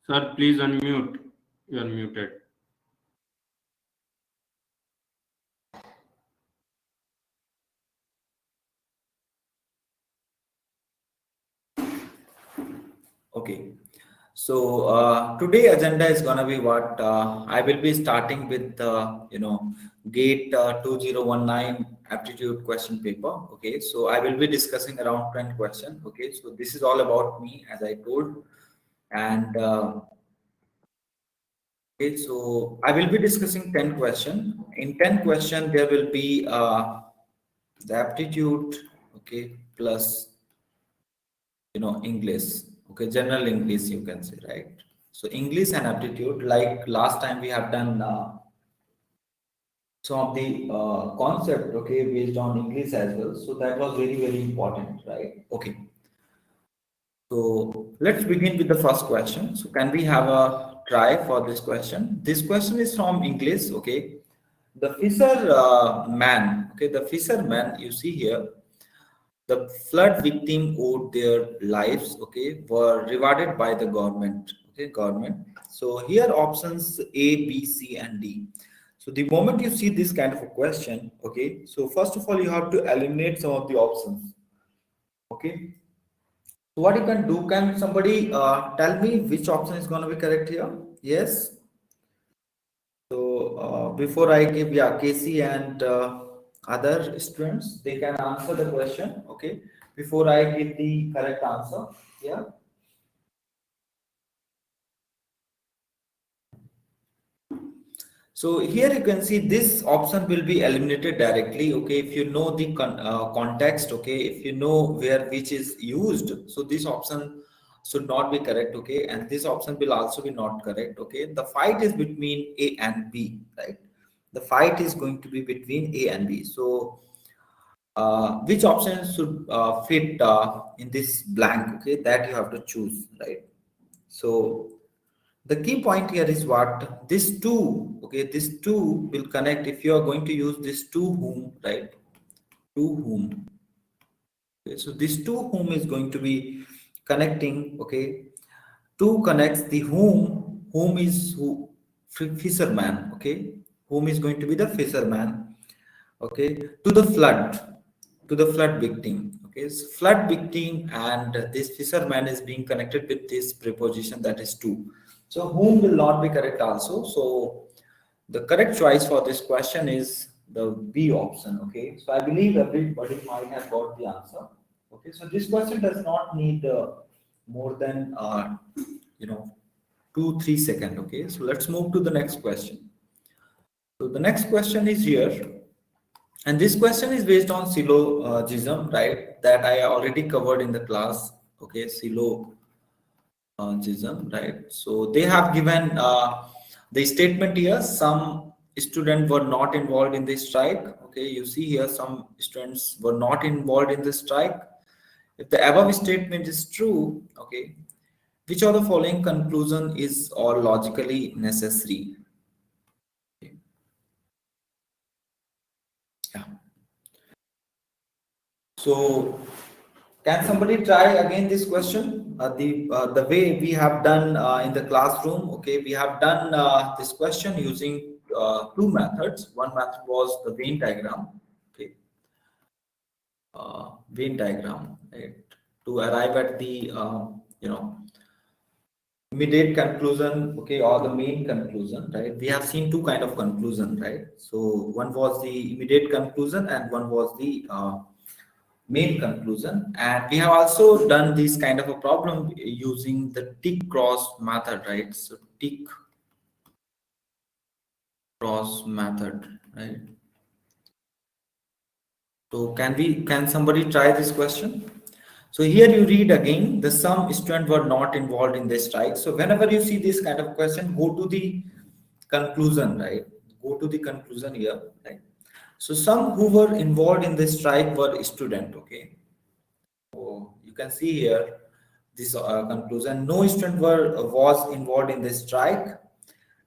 Sir, please unmute. You are muted. Okay. So today agenda is gonna be what I will be starting with. GATE 2019 aptitude question paper. Okay. So I will be discussing around 10 questions. Okay. So this is all about me, as I told, and okay. So I will be discussing 10 questions. In 10 questions, there will be the aptitude. Okay, plus English. Okay, general English, you can say, right? So English and aptitude, like last time we have done some of the concept, okay, based on English as well. So that was very important, right? Okay, so let's begin with the first question. So can we have a try for this question? This question is from English. Okay, the fisher man, okay, the fisherman you see here, the flood victim owed their lives, okay, were rewarded by the government. Okay, government. So here options A, B, C, and D. So the moment you see this kind of a question, okay, so first of all you have to eliminate some of the options. Okay, so what you can do, can somebody tell me which option is going to be correct here? Yes. So before I give, yeah, Casey and other students, they can answer the question. Okay, before I give the correct answer. Yeah. So here you can see this option will be eliminated directly. Okay, if you know the context. Okay, if you know where which is used, so this option should not be correct. Okay, and this option will also be not correct. Okay, the fight is between A and B, right? The fight is going to be between A and B. So which option should fit in this blank? Okay, that you have to choose, right? So the key point here is what this two, okay, this two will connect if you are going to use this to whom, right? To whom. Okay, so this to whom is going to be connecting. Okay, to connects the whom is who, fisherman. Okay, whom is going to be the fisherman. Okay, to the flood, to the flood victim. Okay, so flood victim and this fisherman is being connected with this preposition, that is to. So whom will not be correct also. So the correct choice for this question is the B option. Okay, so I believe everybody might have got the answer. Okay, so this question does not need more than you know 2-3 seconds. Okay, so let's move to the next question. So the next question is here, and this question is based on syllogism, right? That I already covered in the class. Okay, syllogism, right? So they have given the statement here. Some students were not involved in the strike. Okay, you see here some students were not involved in the strike. If the above statement is true, okay, which of the following conclusion is or logically necessary? Okay. Yeah. So can somebody try again this question? The way we have done in the classroom. Okay, we have done this question using two methods. One method was the Venn diagram. Okay, Venn diagram, right? To arrive at the immediate conclusion, okay, or the main conclusion, right? We have seen two kind of conclusion, right? So one was the immediate conclusion and one was the main conclusion. And we have also done this kind of a problem using the tick cross method, right? So tick cross method, right? So can somebody try this question? So here you read again, the some students were not involved in the strike. So whenever you see this kind of question, go to the conclusion, right? Go to the conclusion here, right? So some who were involved in the strike were student. Okay, so you can see here this conclusion. No student was involved in the strike,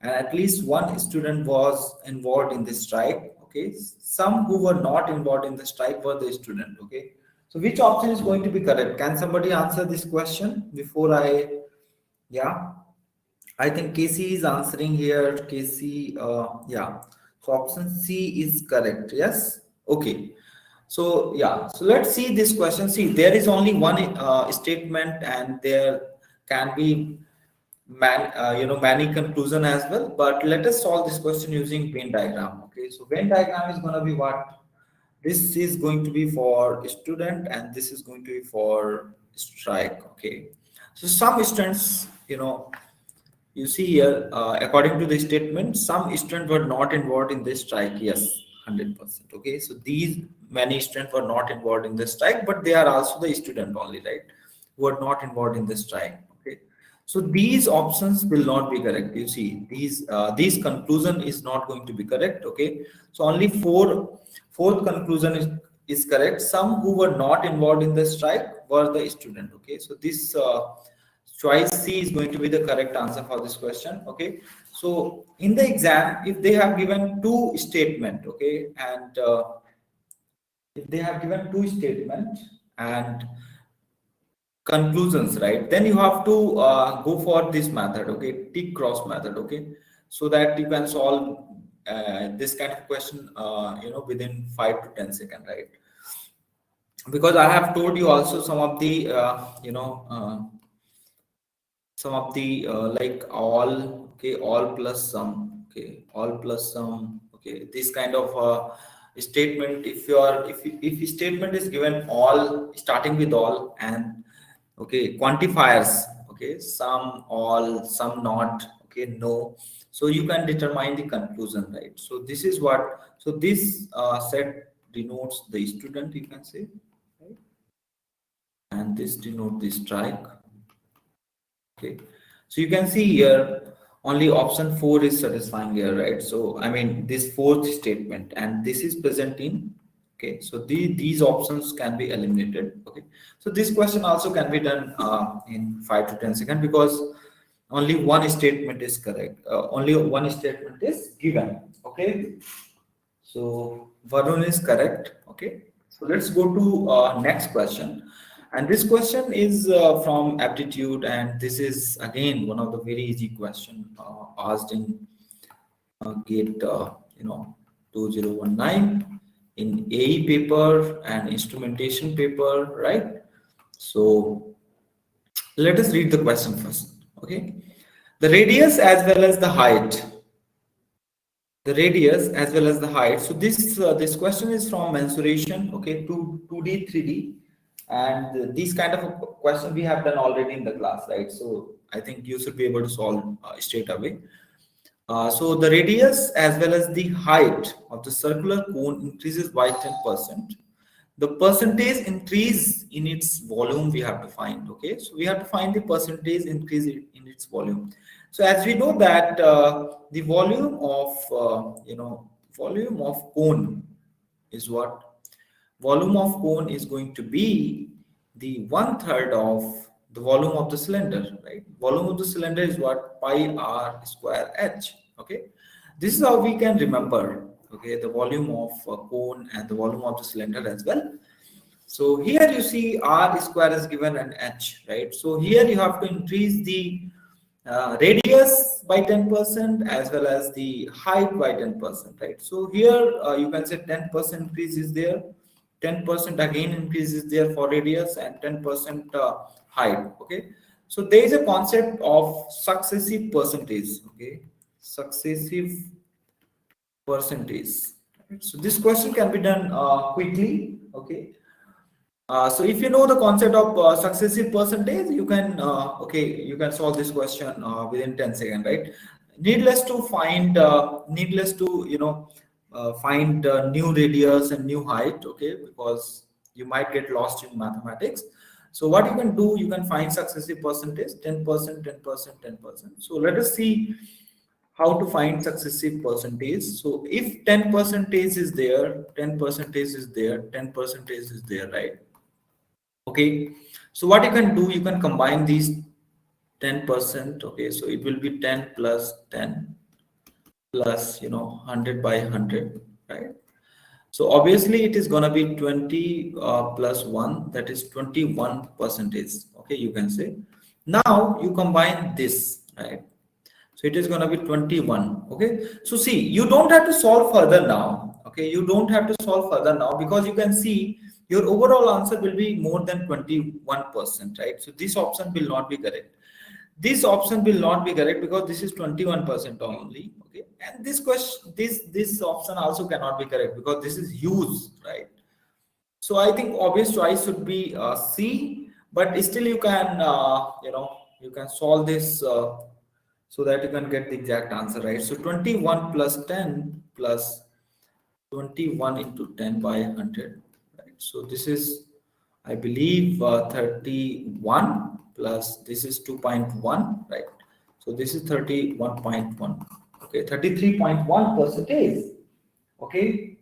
and at least one student was involved in the strike. Okay, some who were not involved in the strike were the student. Okay, so which option is going to be correct? Can somebody answer this question before I Yeah, I think Casey is answering here. Casey, yeah. So option C is correct. Yes. Okay. So yeah. So let's see this question. See, there is only one statement, and there can be many conclusion as well. But let us solve this question using Venn diagram. Okay. So Venn diagram is going to be what? This is going to be for student, and this is going to be for strike. Okay. So some students, you see here, according to the statement, some students were not involved in this strike. Yes, 100%. Okay, so these many students were not involved in the strike, but they are also the student only, right? Who are not involved in the strike. Okay, so these options will not be correct. You see, these conclusion is not going to be correct. Okay, so only fourth conclusion is correct. Some who were not involved in the strike were the student. Okay, so this. Choice C is going to be the correct answer for this question. Okay, so in the exam, if they have given two statement, okay, and if they have given two statement and conclusions, right, then you have to go for this method, okay, tick cross method, okay, so that you can solve this kind of question, within 5 to 10 seconds, right? Because I have told you also some of the like all, okay, all plus sum, okay, all plus sum, okay, this kind of statement. If if statement is given all starting with all, and okay, quantifiers, okay, some, all, some not, okay, no, so you can determine the conclusion, right? So this is what, so this set denotes the student, you can say, right? And this denote the strike. Okay, so you can see here only option 4 is satisfying here, right? So I mean this fourth statement, and this is present in, okay, so these options can be eliminated. Okay, so this question also can be done in 5 to 10 seconds, because only one statement is correct, only one statement is given. Okay, so Varun is correct. Okay, so let's go to next question. And this question is from Aptitude, and this is again one of the very easy question asked in GATE, 2019 in AE paper and instrumentation paper, right? So let us read the question first. Okay, the radius as well as the height, so this question is from mensuration, okay, to 2D 3D, and these kind of a question we have done already in the class, right? So I think you should be able to solve straight away. So the radius as well as the height of the circular cone increases by 10%. The percentage increase in its volume we have to find. Okay, so we have to find the percentage increase in its volume. So as we know that the volume of cone is what? Volume of cone is going to be the 1/3 of the volume of the cylinder, right? Volume of the cylinder is what? Pi r square h. Okay, this is how we can remember, okay, the volume of cone and the volume of the cylinder as well. So here you see r square is given an h, right? So here you have to increase the radius by 10% as well as the height by 10%, right? So here you can say 10% increase is there, 10% again increase is there for radius, and 10% height. Okay, so there is a concept of successive percentage. Okay, successive percentage. So this question can be done quickly. Okay, so if you know the concept of successive percentage, you can you can solve this question within 10 seconds, right? Needless to find, find new radius and new height, okay, because you might get lost in mathematics. So what you can do, you can find successive percentage, 10%, 10%, 10%. So let us see how to find successive percentage. So if 10 percentage is there, 10 percentage is there, 10 percentage is there, right? Okay, so what you can do, you can combine these 10%. Okay, so it will be 10 plus 10 plus 100 by 100, right? So obviously it is going to be 20 plus 1, that is 21 percentage. Okay, you can say. Now you combine this, right? So it is going to be 21. Okay, so see, you don't have to solve further now. Okay, you don't have to solve further now, because you can see your overall answer will be more than 21%, right? So this option will not be correct. This option will not be correct because this is 21% only. Okay, and this question, this option also cannot be correct because this is huge, right? So I think obvious choice should be C, but still you can you can solve this so that you can get the exact answer, right? So 21 plus 10 plus 21 into 10 by 100, right? So this is, I believe, 31 plus this is 2.1, right? So this is 31.1. Okay, 33.1 percentage. Okay.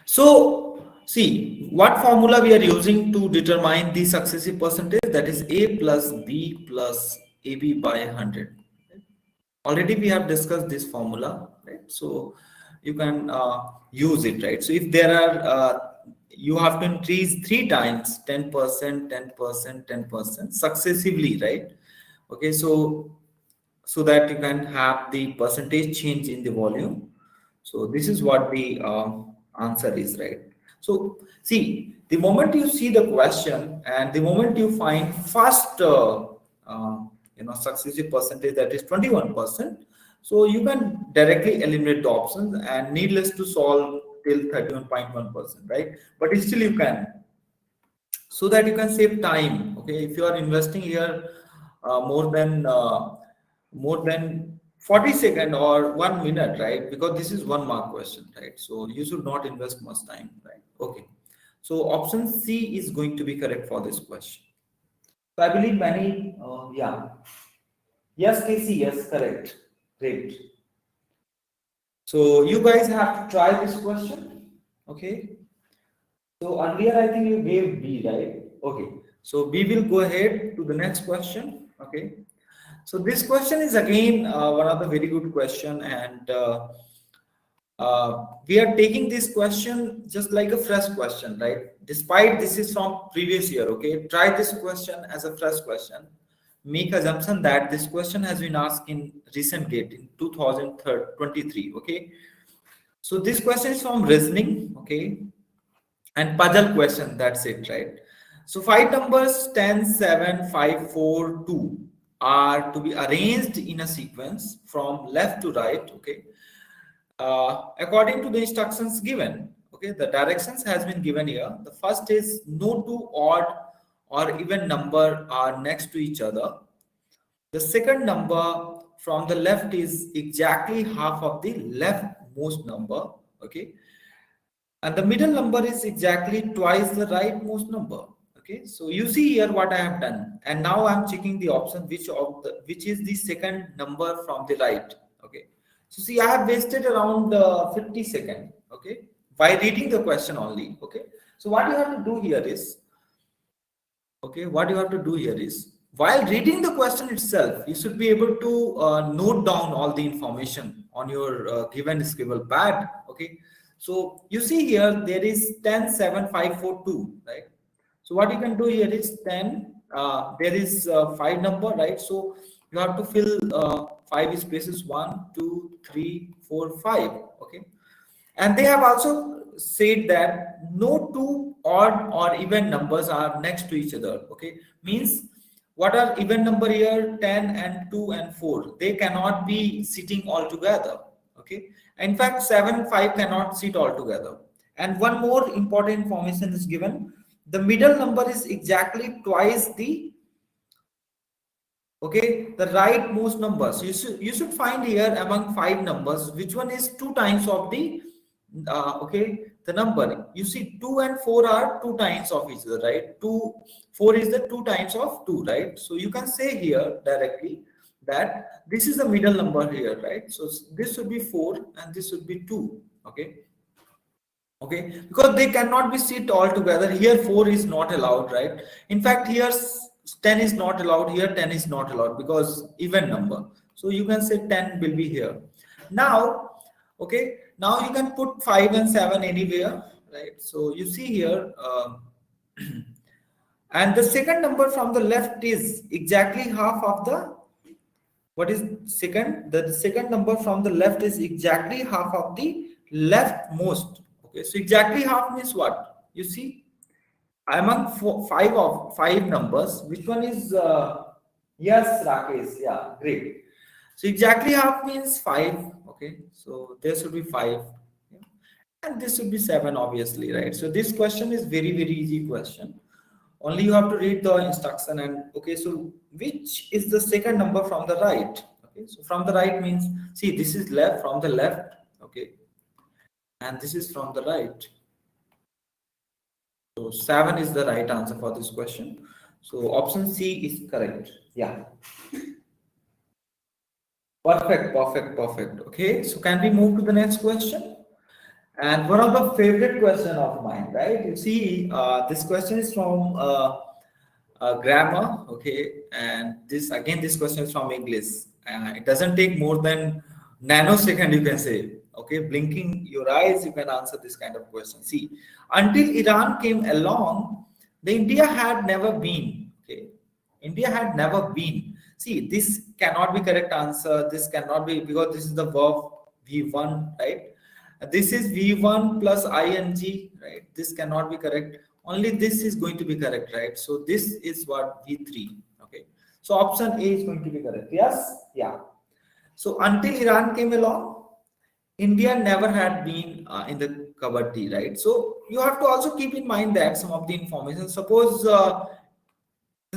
So see what formula we are using to determine the successive percentage, that is A plus B plus AB by 100. Already we have discussed this formula, right? So you can use it, right? So if there are you have to increase three times 10%, 10%, 10% successively, right? Okay, so that you can have the percentage change in the volume. So this is what the answer is, right? So see, the moment you see the question and the moment you find first successive percentage, that is 21%, so you can directly eliminate the options and needless to solve till 31.1%, right? But still you can, so that you can save time. Okay, if you are investing here more than 40 second or 1 minute, right? Because this is one mark question, right? So you should not invest much time, right? Okay, so option C is going to be correct for this question. So I believe many yeah, yes, Casey, yes, correct, great. So you guys have to try this question. Okay, so earlier I think you gave B, right? Okay, so we will go ahead to the next question. Okay, so this question is again one of the very good question, and we are taking this question just like a fresh question, right? Despite this is from previous year. Okay, try this question as a fresh question. Make assumption that this question has been asked in recent date in 2023. Okay, so this question is from reasoning. Okay, and puzzle question, that's it, right? So five numbers 10, 7, 5, 4, 2 are to be arranged in a sequence from left to right. Okay, according to the instructions given. Okay, the directions has been given here. The first is no two odd or even number are next to each other. The second number from the left is exactly half of the leftmost number. Okay, and the middle number is exactly twice the rightmost number. Okay, so you see here what I have done, and now I'm checking the option which is the second number from the right. Okay, so see, I have wasted around 50 seconds. Okay, by reading the question only. Okay, so what you have to do here is, okay, what you have to do here is, while reading the question itself, you should be able to note down all the information on your given scribble pad. Okay, so you see here there is 10, 7, 5, 4, 2, right? So what you can do here is 10, there is 5 number, right? So you have to fill 5 spaces, 1, 2, 3, 4, 5. Okay, and they have also said that no two odd or even numbers are next to each other. Okay, means what are even number here? 10 and 2 and 4, they cannot be sitting all together. Okay, in fact 7, 5 cannot sit all together. And one more important information is given: the middle number is exactly twice the, okay, the rightmost number. So you should find here among 5 numbers which one is 2 times of the okay, the number. You see 2 and 4 are 2 times of each other, right? 2, 4 is the 2 times of 2, right? So you can say here directly that this is the middle number here, right? So this should be 4 and this should be 2. Okay, okay, because they cannot be sit all together. Here 4 is not allowed, right? In fact, here 10 is not allowed, here 10 is not allowed because even number. So you can say 10 will be here. Now, okay, now you can put 5 and 7 anywhere, right? So you see here And the second number from the left is exactly half of the, what is second? The second number from the left is exactly half of the leftmost. Okay, so exactly half means what? You see, among five numbers, which one is yes, Rakesh? Yeah, great. So exactly half means 5. Okay, so there should be 5. Yeah. And this should be 7, obviously, right? So this question is very easy question. Only you have to read the instruction. And okay, so which is the second number from the right? Okay, so from the right means, see, this is left, from the left. Okay, and this is from the right. So 7 is the right answer for this question. So option C is correct. Yeah. Perfect. Okay, so can we move to the next question? And one of the favorite question of mine, right? You see, this question is from grammar, okay, and this question is from English. It doesn't take more than nanosecond, you can say. Okay, blinking your eyes, you can answer this kind of question. See, until Iran came along, the India had never been. Okay, India had never been. See, this cannot be correct answer. This cannot be, because this is the verb V1, right? This is V1 plus ing, right? This cannot be correct. Only this is going to be correct, right? So this is what V3. Okay. So option A is going to be correct. Yes? Yeah. So until Iran came along, India never had been in the Kabaddi, right? So you have to also keep in mind that some of the information. Suppose the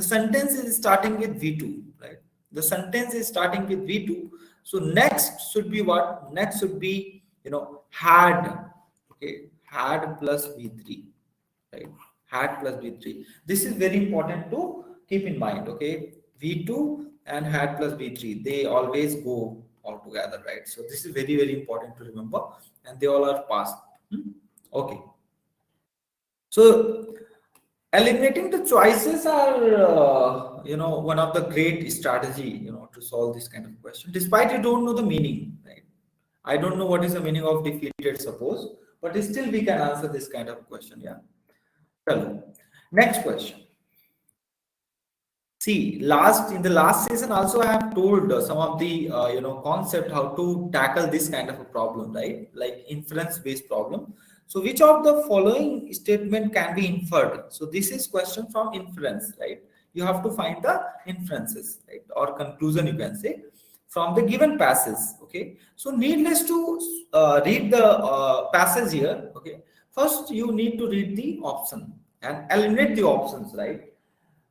sentence is starting with V2, right? The sentence is starting with V2. So next should be what? Next should be, had. Okay, had plus V3, right? Had plus V3. This is very important to keep in mind. Okay, V2 and had plus V3, they always go all together, right? So this is very important to remember, and they all are past. Okay. So eliminating the choices are, one of the great strategy, to solve this kind of question. Despite you don't know the meaning, right? I don't know what is the meaning of defeated, suppose, but still we can answer this kind of question. Yeah. Hello. Next question. See, in the last season also I have told some of the concept how to tackle this kind of a problem, right? Like inference based problem. So which of the following statement can be inferred? So this is question from inference, right? You have to find the inferences, right? Or conclusion, you can say, from the given passage. Okay. So needless to read the passage here. Okay. First, you need to read the option and eliminate the options, right?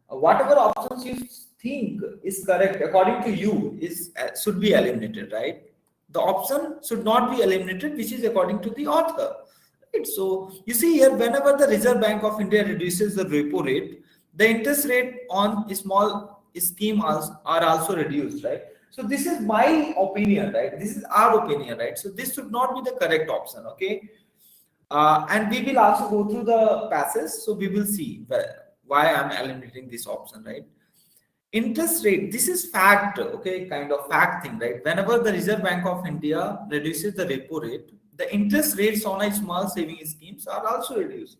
Whatever options you think is correct according to you is should be eliminated, right? The option should not be eliminated which is according to the author, right? So you see here, whenever the Reserve Bank of India reduces the repo rate, the interest rate on small scheme are also reduced, right? So this is my opinion, right? This is our opinion, right? So this should not be the correct option. Okay. And we will also go through the passage, so we will see why I'm eliminating this option, right? Interest rate, this is fact, okay, kind of fact thing, right? Whenever the Reserve Bank of India reduces the repo rate, the interest rates on a small saving schemes are also reduced.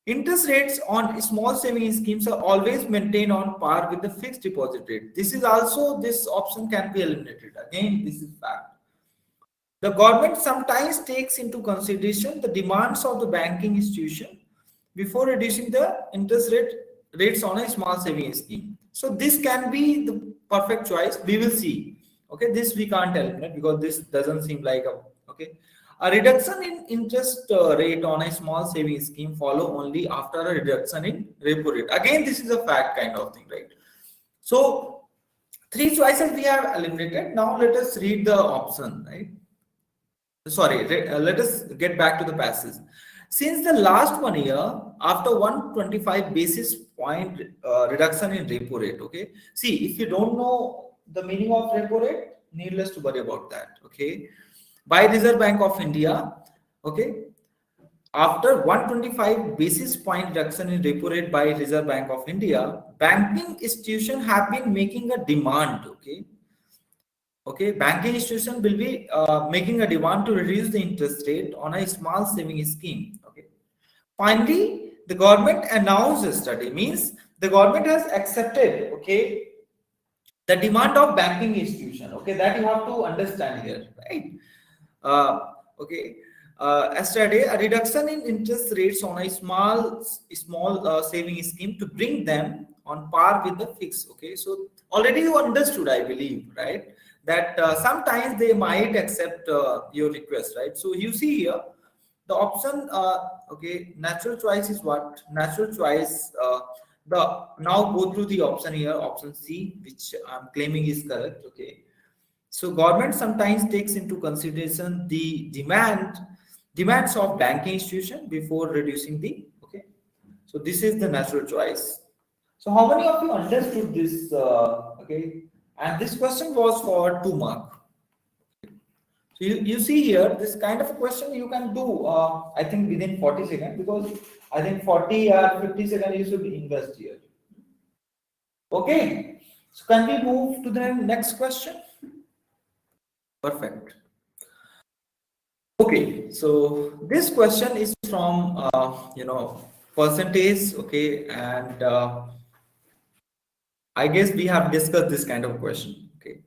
Interest rates on small saving schemes are always maintained on par with the fixed deposit rate. This is also, this option can be eliminated. Again, this is fact. The government sometimes takes into consideration the demands of the banking institution before reducing the interest rates on a small saving scheme. So this can be the perfect choice. We will see. Okay, this we can't eliminate because this doesn't seem like a okay. A reduction in interest rate on a small saving scheme follow only after a reduction in repo rate. Again, this is a fact kind of thing, right? So three choices we have eliminated. Now let us read the option, right? Sorry, let us get back to the passage. Since the last 1 year, after 125 basis point reduction in repo rate, okay. See, if you don't know the meaning of repo rate, needless to worry about that, okay. By Reserve Bank of India, okay. After 125 basis point reduction in repo rate by Reserve Bank of India, banking institutions have been making a demand, okay. Okay, banking institution will be making a demand to reduce the interest rate on a small saving scheme. Okay, finally, the government announced a study means the government has accepted, okay, the demand of banking institution, okay, that you have to understand here, right? uh, okay, yesterday a reduction in interest rates on a small saving scheme to bring them on par with the fix, okay. So already you understood, I believe, right, that sometimes they might accept your request, right? So you see here the option, okay, natural choice is what? Natural choice, the now go through the option here, option C, which I'm claiming is correct, okay. So government sometimes takes into consideration the demands of banking institution before reducing the, okay. So this is the natural choice. So how many of you understood this, okay? And this question was for 2 mark. So you see here, this kind of a question you can do, I think within 40 seconds, because I think 40 or 50 seconds you should invest here. Okay. So can we move to the next question? Perfect. Okay. So this question is from, percentage. Okay. And I guess we have discussed this kind of question. Okay.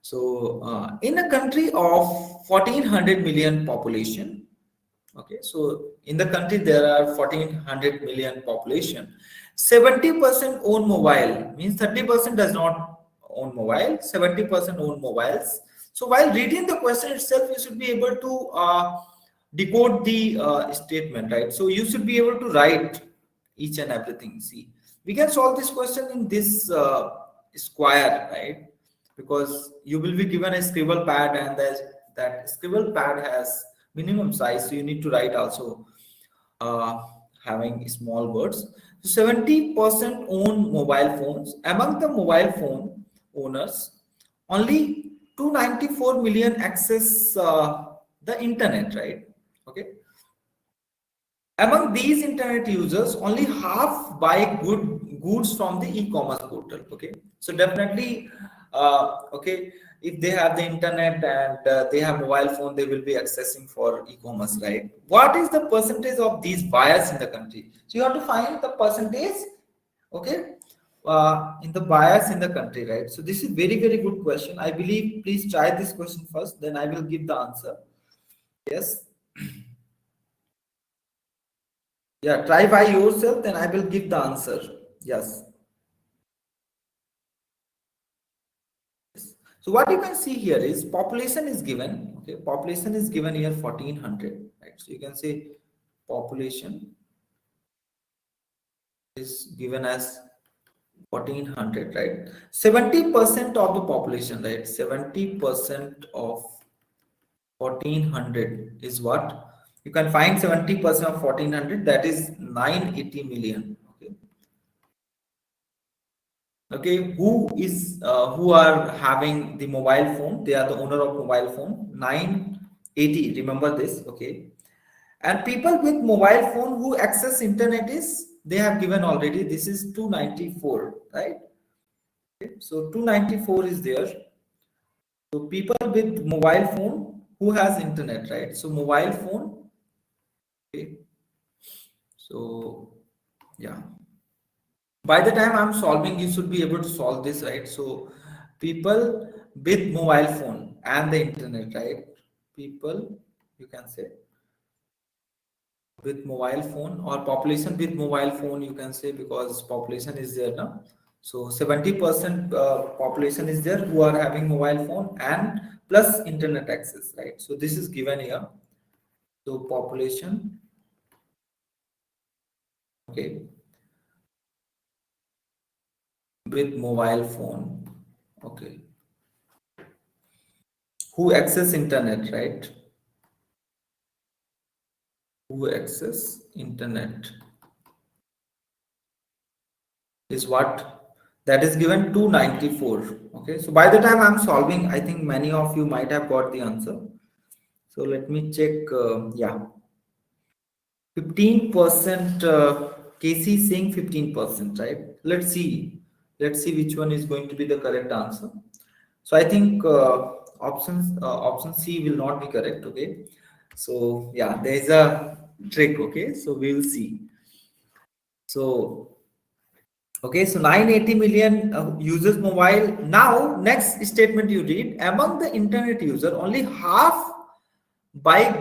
So in a country of 1400 million population, okay, so in the country there are 1400 million population, 70% own mobile, means 30% does not own mobile, 70% own mobiles. So while reading the question itself, you should be able to decode the statement, right? So you should be able to write each and everything. See, we can solve this question in this square, right? Because you will be given a scribble pad, and that scribble pad has minimum size, so you need to write also uh, having small words. So 70% own mobile phones. Among the mobile phone owners, only 294 million access the internet, right? Okay. Among these internet users, only half buy goods from the e-commerce portal. Okay, so definitely, okay, if they have the internet and they have mobile phone, they will be accessing for e-commerce, right? What is the percentage of these buyers in the country? So you have to find the percentage, okay, in the buyers in the country, right? So this is very good question. I believe. Please try this question first, then I will give the answer. Yes. Yeah, try by yourself, then I will give the answer. Yes. So what you can see here is population is given. Okay, population is given here 1400. Right. So you can say population is given as 1400. Right. 70% of the population. Right. 70% of 1400 is what? You can find 70% of 1400. That is 980 million. Okay. Okay, who are having the mobile phone, they are the owner of mobile phone, 980, remember this, okay. And people with mobile phone who access internet is, they have given already, this is 294, right? Okay. So 294 is there. So people with mobile phone who has internet, right? So mobile phone, okay. So yeah, by the time I'm solving, you should be able to solve this, right? So people with mobile phone and the internet, right? People, you can say, with mobile phone, or population with mobile phone, you can say, because population is there now. So 70% population is there who are having mobile phone and plus internet access, right? So this is given here. So population, okay, with mobile phone, okay, who access internet, right? Who access internet is what? That is given 294. Okay, so by the time I'm solving, I think many of you might have got the answer. So let me check. Yeah, 15%. Casey is saying 15%, right? Let's see which one is going to be the correct answer. So I think option C will not be correct. Okay, so yeah, there is a trick. Okay, so we will see. So okay, so 980 million users mobile. Now, next statement you read, among the internet user, only half buy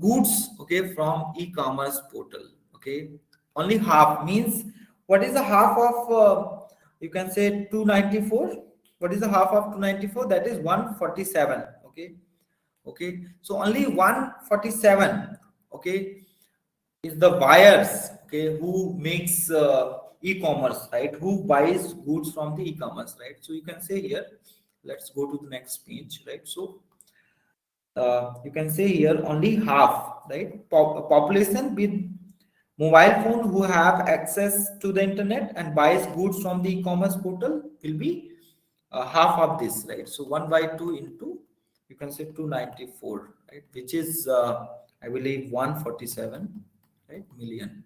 goods, okay, from e-commerce portal. Okay, only half means what is the half of you can say 294? What is the half of 294? That is 147. Okay, okay, so only 147, okay, is the buyers, okay, who makes e-commerce, right, who buys goods from the e-commerce, right? So you can say here, let's go to the next page, right? So you can say here only half, right, population with mobile phone who have access to the internet and buys goods from the e-commerce portal will be half of this, right? So 1 by 2 into, you can say 294, right, which is I believe 147, right, million.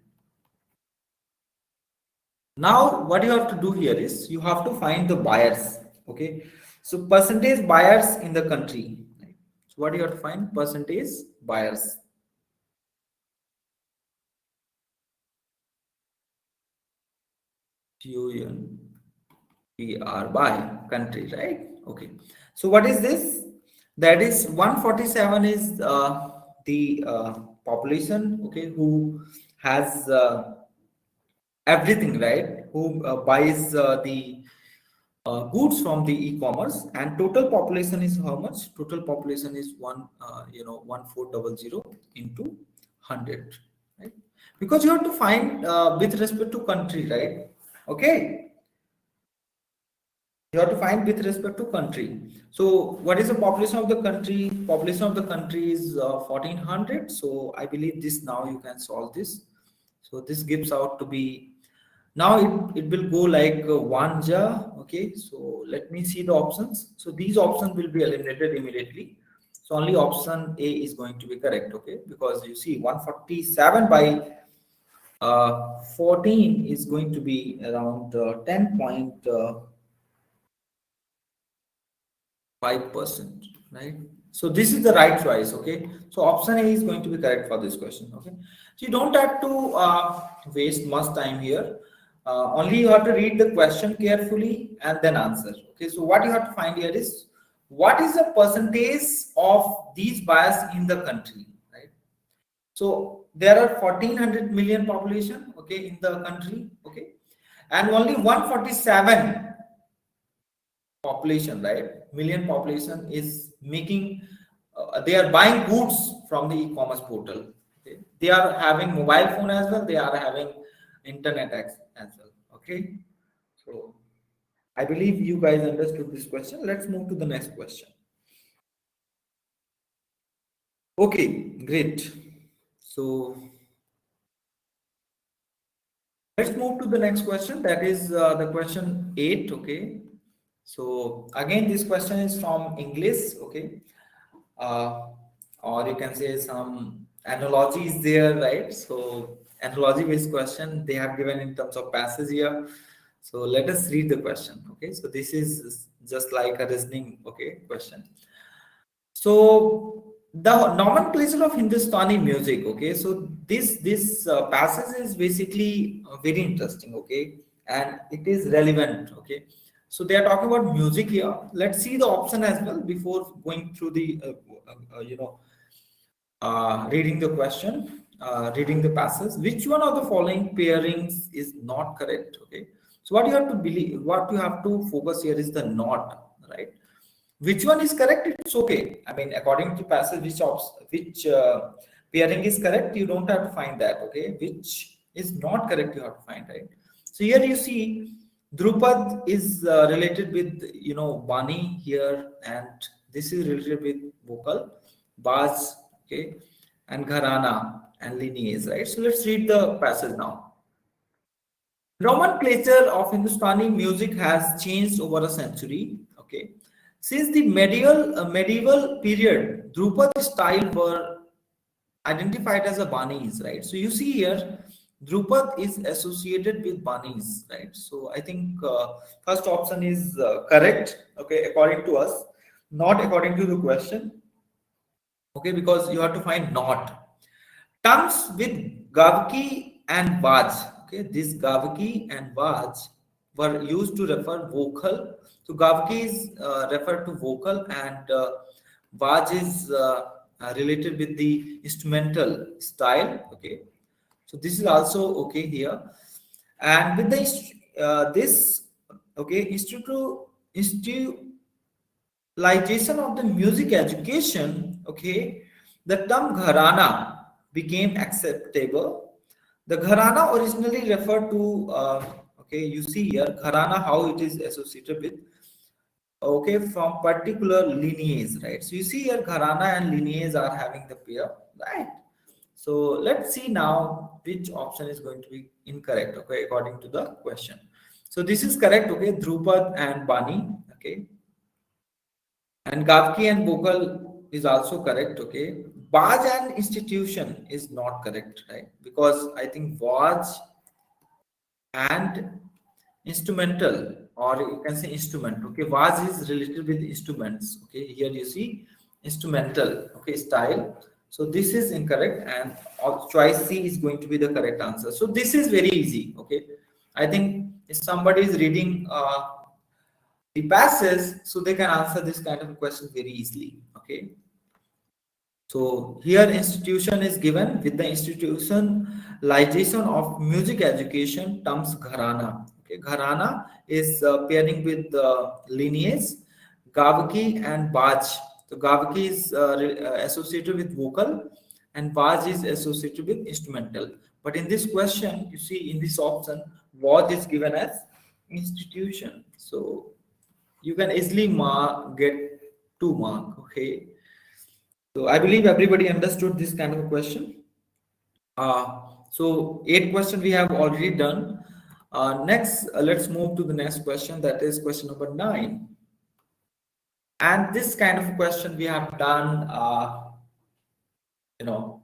Now what you have to do here is you have to find the buyers. Okay, so percentage buyers in the country, right? So what you have to find, percentage buyers. UNPR by country, right? Okay, so what is this? That is 147 is the population, okay, who has everything, right, who buys the goods from the e-commerce, and total population is how much? Total population is 1400 into 100, right? Because you have to find with respect to country, right? Okay, you have to find with respect to country. So what is the population of the country? Population of the country is 1400. So I believe this, now you can solve this. So this gives out to be, now it will go like one jar. Okay, so let me see the options. So these options will be eliminated immediately. So only option A is going to be correct. Okay, because you see 147 by 14 is going to be around 10.5%, right? So this is the right choice. Okay, so option A is going to be correct for this question. Okay, so you don't have to waste much time here. Only you have to read the question carefully and then answer. Okay, so what you have to find here is what is the percentage of these buyers in the country, right? So there are 1400 million population, okay, in the country, okay, and only 147 population, right, million population is making they are buying goods from the e-commerce portal. Okay? They are having mobile phone as well, they are having internet access as well. Okay, so I believe you guys understood this question. Let's move to the next question. Okay, great. So let's move to the next question. That is the question 8. Okay, so again this question is from English. Okay, uh, or you can say some analogy is there, right? So analogy based question they have given in terms of passage here. So let us read the question. Okay, so this is just like a reasoning, okay, question. So the nomenclature of Hindustani music, okay, so this passage is basically very interesting, okay, and it is relevant, okay. So they are talking about music here. Let's see the option as well before going through the reading the question, reading the passage. Which one of the following pairings is not correct? Okay, so what you have to believe, what you have to focus here is the not, right? Which one is correct? It's okay. I mean, according to passage, which pairing is correct, you don't have to find that. Okay, which is not correct, you have to find, right? So here you see Drupad is related with Bani here, and this is related with vocal, Baz, okay, and Gharana and lineage, right? So let's read the passage now. Nomenclature of Hindustani music has changed over a century. Okay, since the medieval period, Drupad style were identified as a Banis, right? So you see here, Drupad is associated with Banis, right? So I think first option is correct, okay, according to us, not according to the question, okay, because you have to find not. Comes with Gavki and Baj, Okay, this Gavki and Vaj were used to refer vocal. So Gavki is referred to vocal, and Vaj is related with the instrumental style. Okay, so this is also okay here, and with the this okay institutionalization of the music education. Okay, the term gharana became acceptable. The gharana originally referred to okay, you see here gharana how it is associated with, okay, from particular lineage, right? So you see here gharana and lineage are having the pair, right? So let's see now which option is going to be incorrect, okay, according to the question. So this is correct, okay, Drupad and Bani, okay, and Gavki and vocal is also correct, okay. Baj and institution is not correct, right? Because I think Vaj and instrumental, or you can say instrument, okay, Vaj is related with instruments, okay. Here you see instrumental, okay, style. So this is incorrect, and choice C is going to be the correct answer. So this is very easy, okay. I think if somebody is reading the passes, so they can answer this kind of question very easily, okay. So here institution is given. With the institutionalization of music education terms gharana. Okay, gharana is pairing with lineage, Gavki and Baj. So Gavki is associated with vocal, and Baj is associated with instrumental. But in this question, you see in this option, Baj is given as institution. So you can easily get 2 mark. Okay. So I believe everybody understood this kind of a question. So 8 questions we have already done. Next, let's move to the next question. That is question number 9. And this kind of question we have done, you know,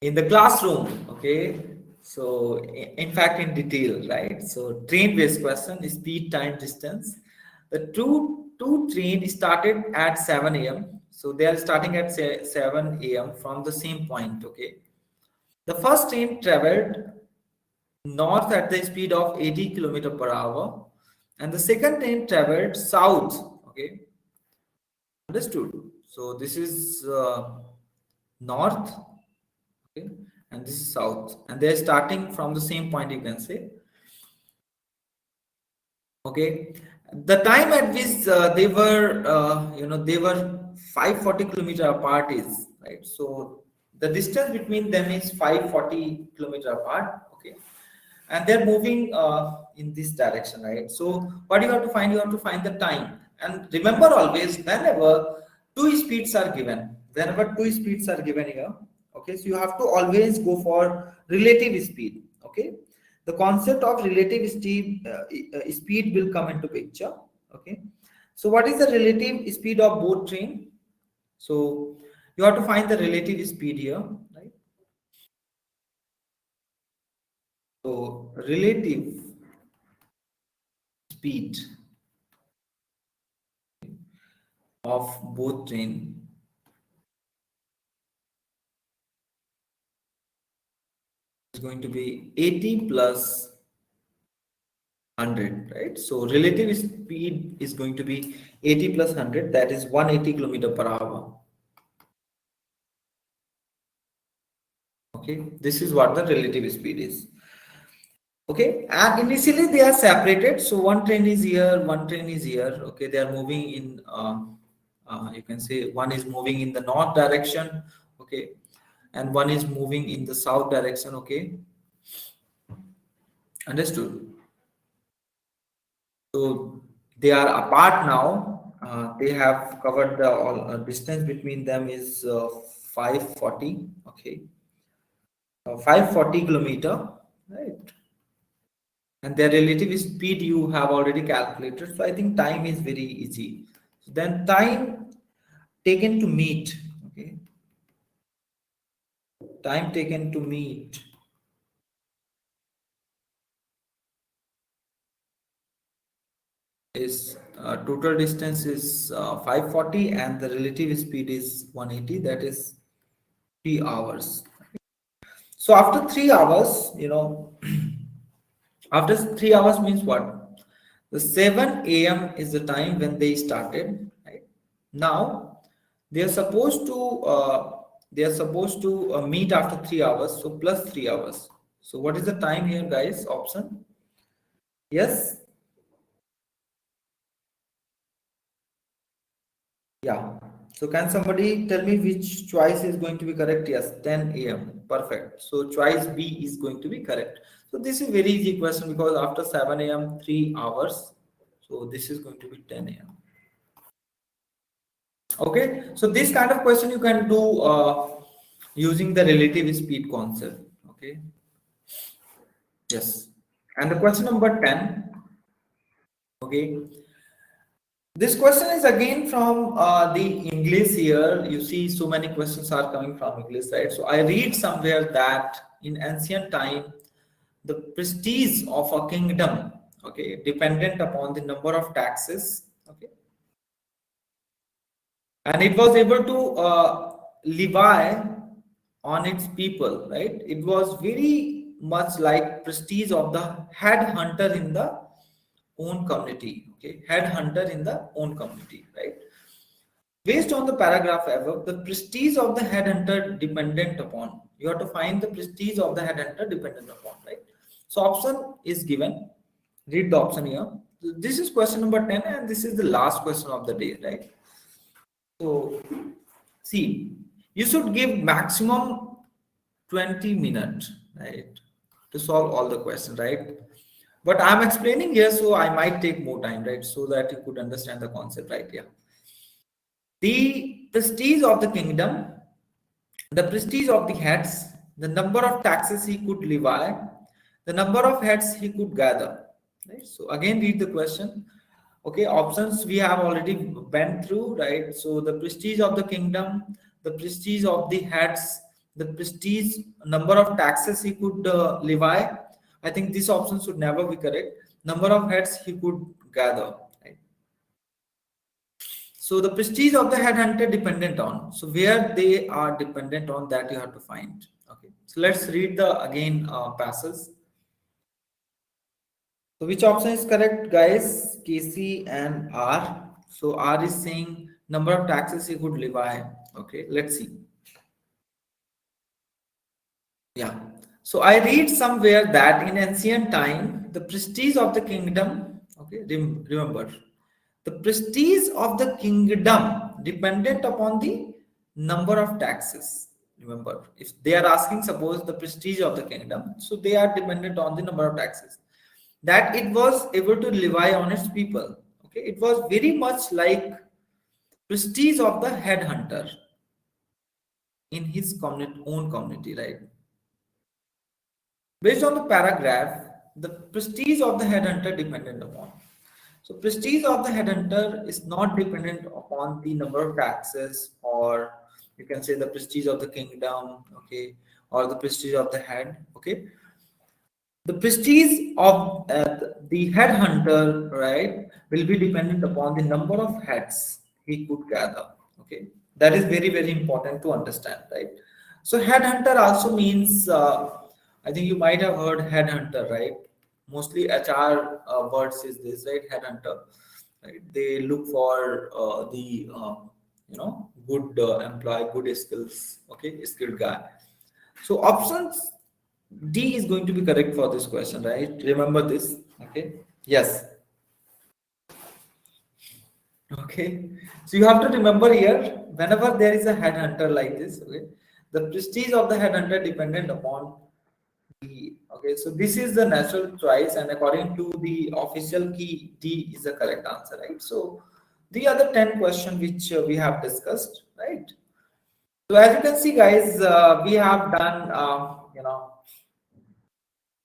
in the classroom. Okay. So in fact, in detail, right? So train-based question: speed, time, distance. The two train started at 7 a.m. So they are starting at 7 a.m. from the same point. Okay. The first train traveled north at the speed of 80 km per hour, and the second train traveled south. Okay, understood. So this is north, okay, and this is south, and they are starting from the same point. You can say, okay, the time at which they were, they were 540 km apart is right. So the distance between them is 540 km apart. Okay, and they're moving in this direction, right? So what you have to find, you have to find the time. And remember always, whenever two speeds are given here, okay, so you have to always go for relative speed. Okay, the concept of relative speed will come into picture. Okay, so what is the relative speed of both train? So you have to find the relative speed here, right? So relative speed of both train is going to be 80 plus 100, right? So relative speed is going to be 80 plus 100, that is 180 kilometer per hour. Okay, this is what the relative speed is. Okay, and initially they are separated. So one train is here, one train is here. Okay, they are moving in, you can say one is moving in the north direction. Okay, and one is moving in the south direction. Okay, understood. So they are apart now. They have covered the all distance between them is 540. Okay, 540 kilometer, right? And their relative speed you have already calculated. So I think time is very easy. So then time taken to meet. Okay, time taken to meet is total distance is 540, and the relative speed is 180. That is 3 hours. So after 3 hours, after 3 hours means what? The 7 a.m. is the time when they started. Right now, they are supposed to meet after 3 hours. So plus 3 hours. So what is the time here, guys? Option. Yes. Yeah. So can somebody tell me which choice is going to be correct? Yes, 10 a.m. Perfect. So choice B is going to be correct. So this is very easy question because after 7 a.m. 3 hours. So this is going to be 10 a.m. Okay. So this kind of question you can do using the relative speed concept. Okay. Yes. And the question number 10. Okay. This question is again from the English here. You see, so many questions are coming from English, right? So I read somewhere that in ancient time, the prestige of a kingdom, okay, dependent upon the number of taxes, okay, and it was able to levy on its people, right? It was very much like prestige of the head hunter in the own community, okay, head hunter in the own community, right? Based on the paragraph above, the prestige of the headhunter dependent upon. You have to find the prestige of the headhunter dependent upon, right? So option is given. Read the option here. This is question number 10, and this is the last question of the day, right? So see, you should give maximum 20 minutes, right, to solve all the questions, right? But I'm explaining here, so I might take more time, right? So that you could understand the concept, right? Yeah. The prestige of the kingdom, the prestige of the heads, the number of taxes he could levy, the number of heads he could gather. Right? So again, read the question. Okay, options we have already went through, right? So the prestige of the kingdom, the prestige of the heads, the prestige number of taxes he could levy. I think this option should never be correct. Number of heads he could gather. Right? So the prestige of the headhunter dependent on. So where they are dependent on, that you have to find. Okay. So let's read the again passes. So which option is correct, guys? KC and R. So R is saying number of taxes he could levy. Okay. Let's see. Yeah. So I read somewhere that in ancient time, the prestige of the kingdom. Okay. Remember, the prestige of the kingdom dependent upon the number of taxes. Remember, if they are asking, suppose the prestige of the kingdom, so they are dependent on the number of taxes that it was able to levy on its people. Okay, it was very much like prestige of the headhunter in his own community, right? Based on the paragraph, the prestige of the headhunter dependent upon. So prestige of the headhunter is not dependent upon the number of taxes, or you can say the prestige of the kingdom, okay, or the prestige of the head, okay. The prestige of the headhunter, right, will be dependent upon the number of heads he could gather, okay. That is very, very important to understand, right? So headhunter also means, I think you might have heard headhunter, right? Mostly HR words is this, right? Headhunter, right? They look for the good employee, good skills, okay, skilled guy. So options D is going to be correct for this question, right? Remember this, okay? Yes. Okay. So you have to remember here, whenever there is a headhunter like this, okay, the prestige of the headhunter dependent upon D. Okay, so this is the natural choice, and according to the official key, D is the correct answer, right? So the other 10 question which we have discussed, right? So as you can see, guys, we have done,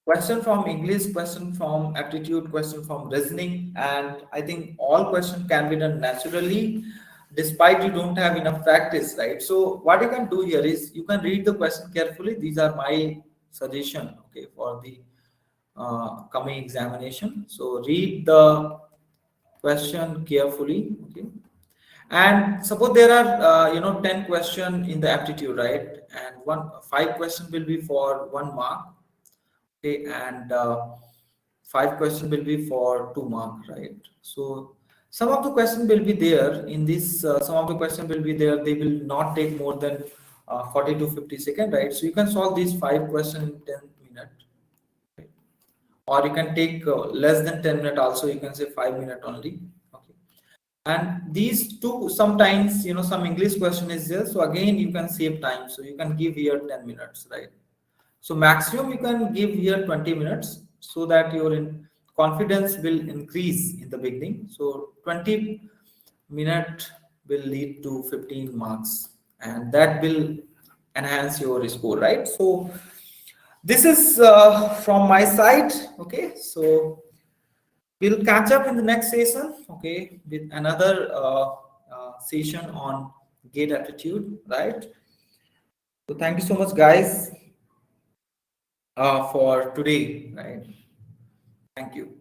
question from English, question from aptitude, question from reasoning, and I think all questions can be done naturally, despite you don't have enough practice, right? So what you can do here is you can read the question carefully. These are my suggestion, okay, for the coming examination. So read the question carefully, okay, And suppose there are 10 question in the aptitude, right? And 5 question will be for 1 mark, okay, and 5 question will be for 2 mark, right? So some of the question will be there in this, some of the question will be there, they will not take more than 40 to 50 seconds, right? So you can solve these 5 question in 10 minutes, right? Or you can take less than 10 minutes also, you can say 5 minutes only, okay. And these two, sometimes some English question is there, so again you can save time, so you can give here 10 minutes, right? So maximum you can give here 20 minutes, so that your confidence will increase in the beginning. So 20 minute will lead to 15 marks, and that will enhance your score, right? So this is from my side, okay. So we'll catch up in the next session, okay, with another session on gate aptitude, right? So thank you so much, guys, for today, right? Thank you.